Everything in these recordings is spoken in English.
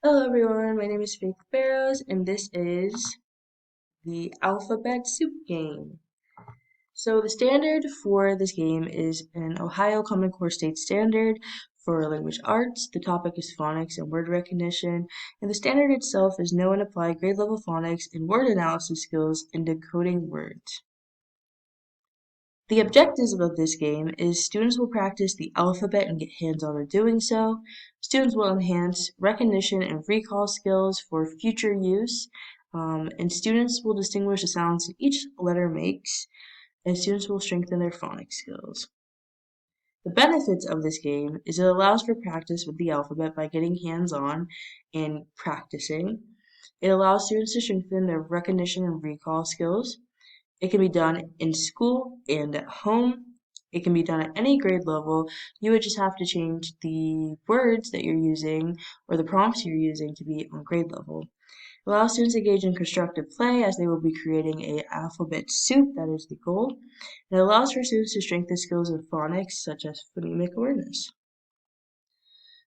Hello everyone, my name is Faith Barrows and this is the Alphabet Soup game. So the standard for this game is an Ohio Common Core State Standard for language arts. The topic is phonics and word recognition, and the standard itself is know and apply grade level phonics and word analysis skills in decoding words. The objectives of this game is students will practice the alphabet and get hands-on in doing so. Students will enhance recognition and recall skills for future use. And students will distinguish the sounds each letter makes. And students will strengthen their phonics skills. The benefits of this game is it allows for practice with the alphabet by getting hands-on and practicing. It allows students to strengthen their recognition and recall skills. It can be done in school and at home. It can be done at any grade level. You would just have to change the words that you're using or the prompts you're using to be on grade level. It allows students to engage in constructive play as they will be creating a alphabet soup, that is the goal. And it allows for students to strengthen skills in phonics such as phonemic awareness.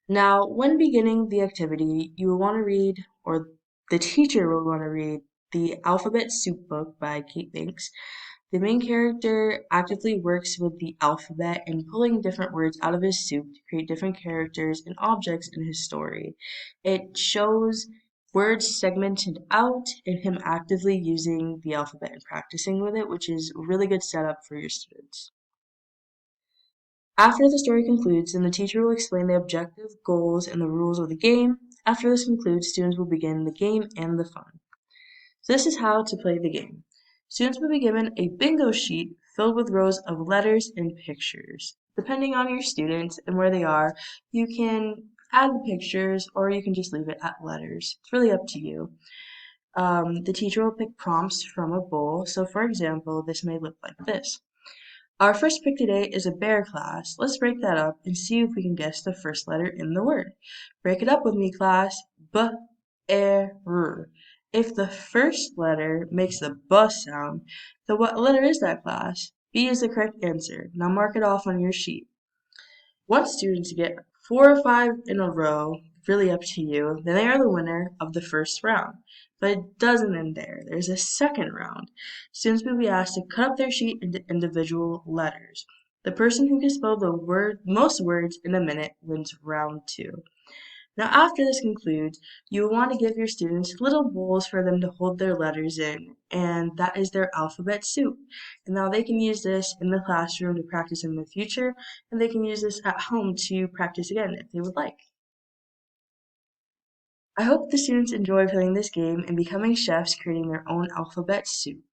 Now, when beginning the activity, you will want to read, or the teacher will want to read, the Alphabet Soup book by Kate Banks. The main character actively works with the alphabet and pulling different words out of his soup to create different characters and objects in his story. It shows words segmented out and him actively using the alphabet and practicing with it, which is a really good setup for your students. After the story concludes, then the teacher will explain the objective, goals, and the rules of the game. After this concludes, students will begin the game and the fun. So this is how to play the game. Students will be given a bingo sheet filled with rows of letters and pictures. Depending on your students and where they are, you can add the pictures or you can just leave it at letters. It's really up to you. The teacher will pick prompts from a bowl. So for example, this may look like this. Our first pick today is a bear class. Let's break that up and see if we can guess the first letter in the word. Break it up with me, class. B-E-R. If the first letter makes the B sound, then what letter is that, class? B is the correct answer. Now mark it off on your sheet. Once students get 4 or 5 in a row, really up to you, then they are the winner of the first round. But it doesn't end there. There's a second round. Students will be asked to cut up their sheet into individual letters. The person who can spell the most words in a minute wins round 2. Now after this concludes, you will want to give your students little bowls for them to hold their letters in, and that is their alphabet soup. And now they can use this in the classroom to practice in the future, and they can use this at home to practice again if they would like. I hope the students enjoy playing this game and becoming chefs creating their own alphabet soup.